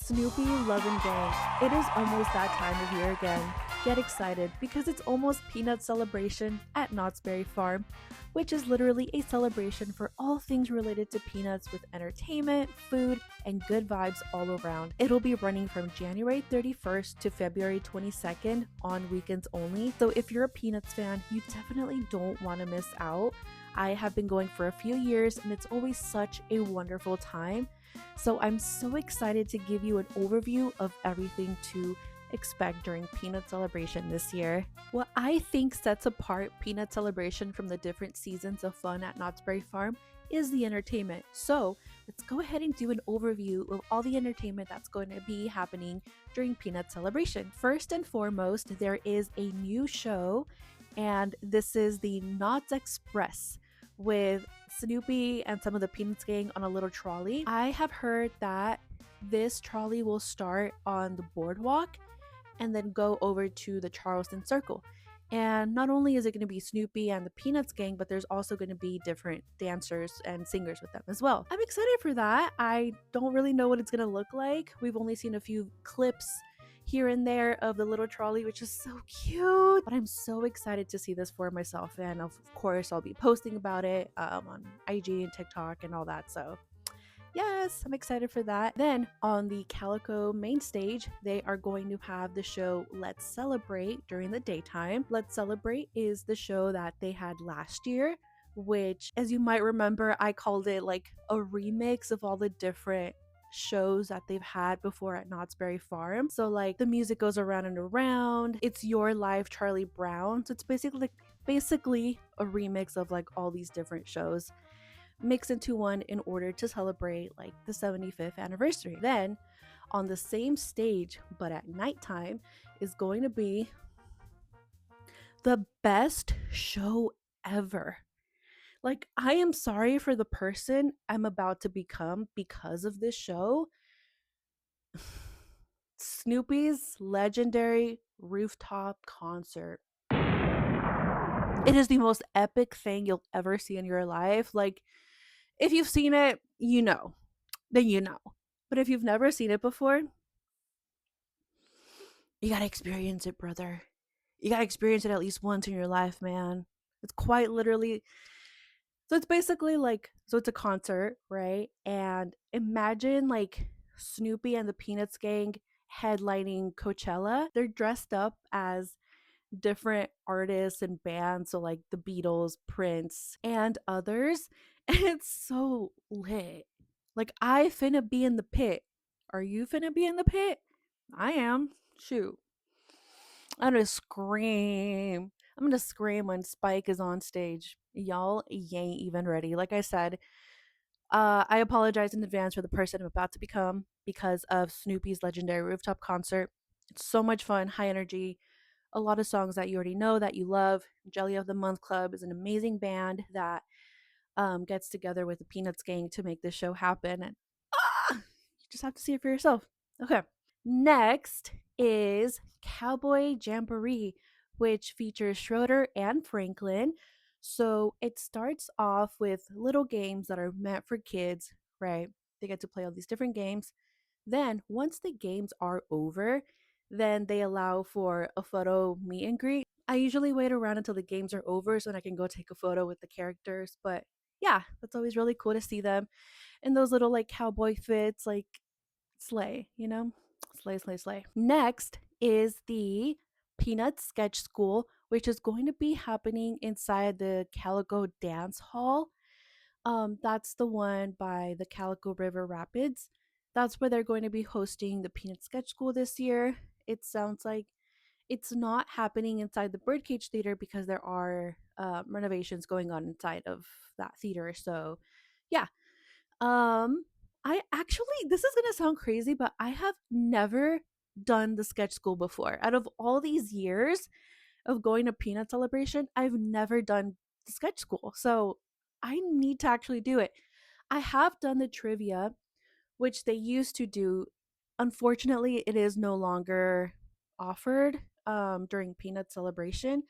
Snoopy Love and Gang. It is almost that time of year again. Get excited because it's almost Peanut Celebration at Knott's Berry Farm, which is literally a celebration for all things related to peanuts with entertainment, food, and good vibes all around. It'll be running from January 31st to February 22nd on weekends only. So if you're a Peanuts fan, you definitely don't want to miss out. I have been going for a few years and it's always such a wonderful time. So I'm so excited to give you an overview of everything to expect during Peanut Celebration this year. What I think sets apart Peanut Celebration from the different seasons of fun at Knott's Berry Farm is the entertainment. So let's go ahead and do an overview of all the entertainment that's going to be happening during Peanut Celebration. First and foremost, there is a new show, and this is the Knott's Express with Snoopy and some of the Peanuts gang on a little trolley. I have heard that this trolley will start on the boardwalk and then go over to the Charleston Circle. And not only is it going to be Snoopy and the Peanuts gang, but there's also going to be different dancers and singers with them as well. I'm excited for that. I don't really know what it's going to look like. We've only seen a few clips here and there of the little trolley, which is so cute. But I'm so excited to see this for myself. And of course, I'll be posting about it on IG and TikTok and all that. So yes, I'm excited for that. Then on the Calico main stage, they are going to have the show Let's Celebrate during the daytime. Let's Celebrate is the show that they had last year, which, as you might remember, I called it like a remix of all the different shows that they've had before at Knott's Berry Farm. So like the music goes around and around. It's Your Life, Charlie Brown. So it's basically a remix of like all these different shows mixed into one in order to celebrate like the 75th anniversary. Then on the same stage but at nighttime is going to be the best show ever. Like, I am sorry for the person I'm about to become because of this show. Snoopy's legendary rooftop concert. It is the most epic thing you'll ever see in your life. Like, if you've seen it, you know. Then you know. But if you've never seen it before, you gotta experience it, brother. You gotta experience it at least once in your life, man. It's quite literally. So it's basically like, so it's a concert, right? And imagine like Snoopy and the Peanuts gang headlining Coachella. They're dressed up as different artists and bands, so like the Beatles, Prince, and others. And it's so lit. Like, I finna be in the pit. Are you finna be in the pit? I am. Shoot. I'm gonna scream. I'm gonna scream when Spike is on stage. Y'all ain't even ready. Like I said, I apologize in advance for the person I'm about to become because of Snoopy's legendary rooftop concert. It's so much fun, high energy, a lot of songs that you already know that you love. Jelly of the Month Club is an amazing band that gets together with the Peanuts gang to make this show happen. And you just have to see it for yourself. Okay. Next is Cowboy Jamboree, which features Schroeder and Franklin. So it starts off with little games that are meant for kids, right? They get to play all these different games. Then, once the games are over, then they allow for a photo meet and greet. I usually wait around until the games are over so that I can go take a photo with the characters. But yeah, that's always really cool to see them in those little like cowboy fits, like slay, you know? Slay, slay, slay. Next is the Peanut Sketch School, which is going to be happening inside the Calico Dance Hall. That's the one by the Calico River Rapids. That's where they're going to be hosting the Peanut Sketch School this year. It sounds like it's not happening inside the Birdcage Theater because there are renovations going on inside of that theater. So, yeah. Um, I actually, this is gonna sound crazy, but I have never done the sketch school before. Out of all these years of going to Peanut Celebration, I've never done the sketch school. So I need to actually do it. I have done the trivia, which they used to do. Unfortunately, it is no longer offered during Peanut Celebration,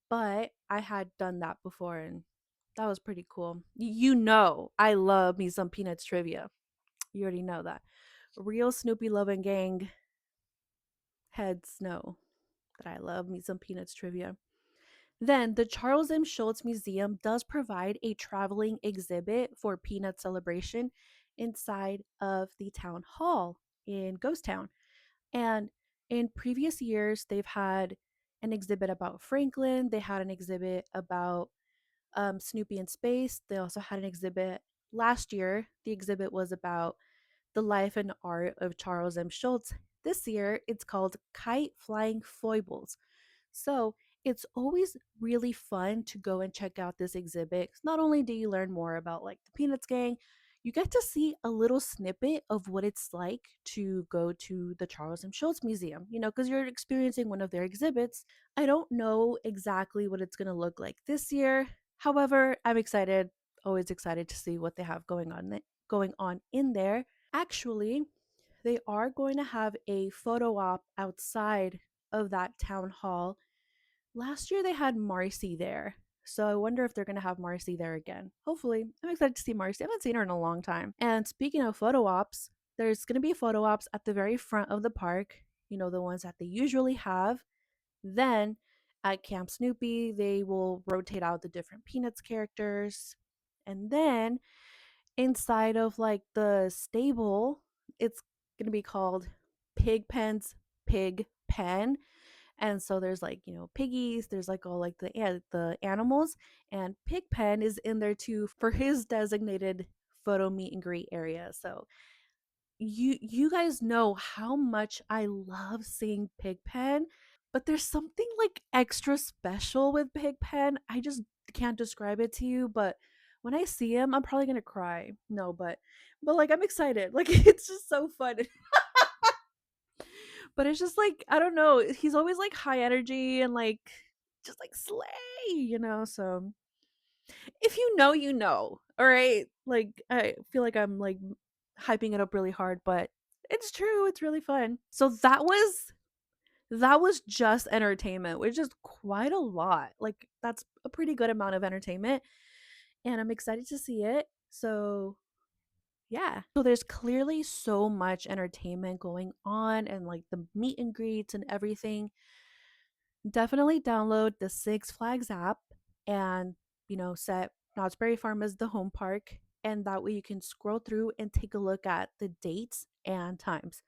but I had done that before and that was pretty cool. You know, I love me some Peanuts trivia. You already know that. Real Snoopy loving gang heads know that I love me some Peanuts trivia. Then, the Charles M. Schulz Museum does provide a traveling exhibit for Peanut Celebration inside of the town hall in Ghost Town. And in previous years, they've had an exhibit about Franklin, they had an exhibit about Snoopy in space, they also had an exhibit last year. The exhibit was about the life and art of Charles M. Schulz. This year, it's called Kite Flying Foibles. So it's always really fun to go and check out this exhibit. Not only do you learn more about like the Peanuts gang, you get to see a little snippet of what it's like to go to the Charles M. Schulz Museum, because you're experiencing one of their exhibits. I don't know exactly what it's going to look like this year. However, I'm excited, always excited to see what they have going on in there. Actually, they are going to have a photo op outside of that town hall. Last year they had Marcy there. So I wonder if they're going to have Marcy there again. Hopefully. I'm excited to see Marcy. I haven't seen her in a long time. And speaking of photo ops, there's going to be photo ops at the very front of the park, the ones that they usually have. Then at Camp Snoopy, they will rotate out the different Peanuts characters. And then inside of like the stable, it's going to be called Pigpen's Pig Pen. And so there's like, piggies, there's like all like the animals, and Pigpen is in there too for his designated photo meet and greet area. So you guys know how much I love seeing Pigpen, but there's something like extra special with Pigpen. I just can't describe it to you, but when I see him, I'm probably gonna cry. No, but like I'm excited. Like it's just so fun. But it's just like I don't know. He's always like high energy and like just like slay. So if you know, you know. All right. Like I feel like I'm like hyping it up really hard, but it's true. It's really fun. So that was just entertainment, which is quite a lot. Like that's a pretty good amount of entertainment, and I'm excited to see it. So yeah. So there's clearly so much entertainment going on and like the meet and greets and everything. Definitely download the Six Flags app and, set Knott's Berry Farm as the home park. And that way you can scroll through and take a look at the dates and times.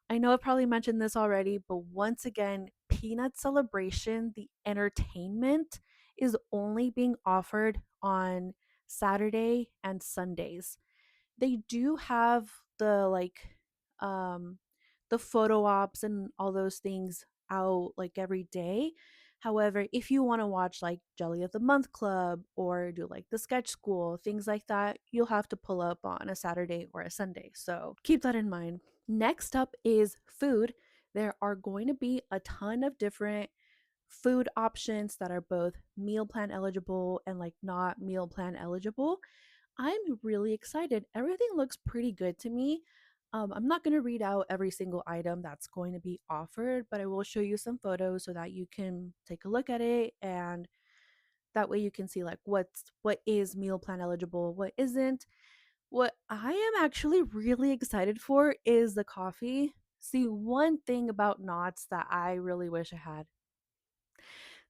I know I've probably mentioned this already, but once again, Peanut Celebration, the entertainment, is only being offered on Saturday and Sundays. They do have the um the photo ops and all those things out like every day. However, if you want to watch like Jelly of the Month Club or do like the sketch school, things like that, you'll have to pull up on a Saturday or a Sunday. So keep that in mind. Next up is food. There are going to be a ton of different food options that are both meal plan eligible and like not meal plan eligible. I'm really excited. Everything looks pretty good to me. I'm not going to read out every single item that's going to be offered, but I will show you some photos so that you can take a look at it, and that way you can see like what is meal plan eligible, what isn't. What I am actually really excited for is the coffee. See, one thing about Knott's that I really wish I had,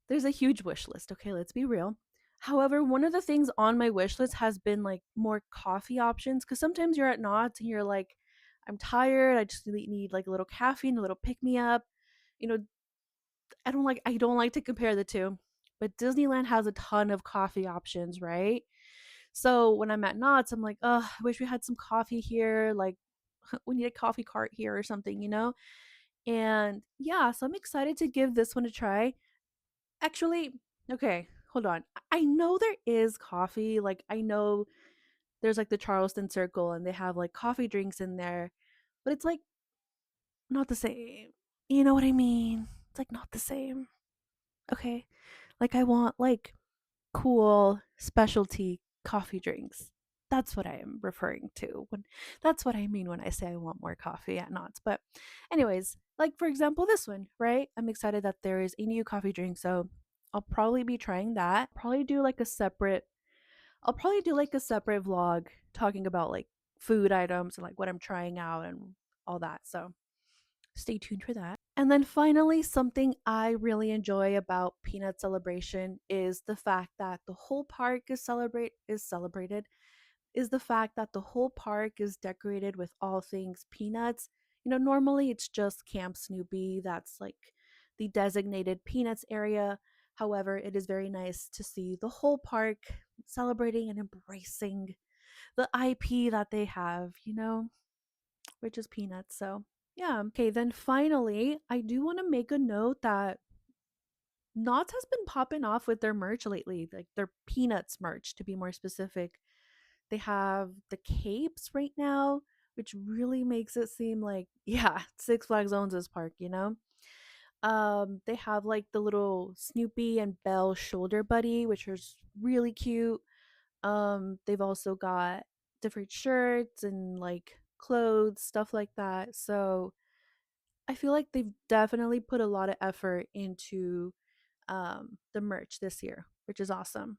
there's a huge wish list. Okay, let's be real. However, one of the things on my wish list has been like more coffee options, because sometimes you're at Knott's and you're like, I'm tired. I just need like a little caffeine, a little pick me up. You know, I don't like to compare the two, but Disneyland has a ton of coffee options, right? So when I'm at Knott's, I'm like, oh, I wish we had some coffee here. Like, we need a coffee cart here or something. And yeah, so I'm excited to give this one a try. Actually, okay, hold on. I know there is coffee. Like, I know there's like the Charleston Circle and they have like coffee drinks in there, but it's like not the same. You know what I mean? It's like not the same. Okay. Like, I want like cool specialty coffee drinks. That's what I am referring to when that's what I mean when I say I want more coffee at Knott's. But anyways, like for example this one, right? I'm excited that there is a new coffee drink, so I'll probably be trying that. I'll probably do like a separate vlog talking about like food items and like what I'm trying out and all that. So stay tuned for that. And then finally, something I really enjoy about Peanut Celebration is the fact that the whole park is celebrated is the fact that the whole park is decorated with all things peanuts. Normally it's just Camp Snoopy, that's like the designated peanuts area. However, it is very nice to see the whole park celebrating and embracing the IP that they have, which is peanuts. So, yeah. Okay, then finally, I do want to make a note that Knott has been popping off with their merch lately, like their peanuts merch to be more specific. They have the capes right now, which really makes it seem like, yeah, Six Flags owns this park. They have like the little Snoopy and Belle shoulder buddy, which is really cute. They've also got different shirts and like clothes, stuff like that. So I feel like they've definitely put a lot of effort into the merch this year, which is awesome.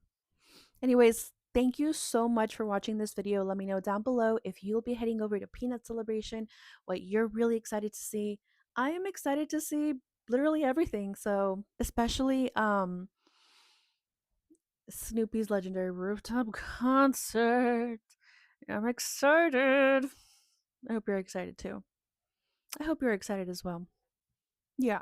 Anyways, thank you so much for watching this video. Let me know down below if you'll be heading over to Peanut Celebration, what you're really excited to see. I am excited to see literally everything. So, especially Snoopy's legendary rooftop concert. I'm excited. I hope you're excited too. I hope you're excited as well. Yeah.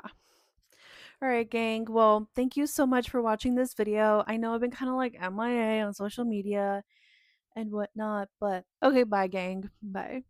All right, gang. Well, thank you so much for watching this video. I know I've been kind of like MIA on social media and whatnot, but okay, bye, gang. Bye.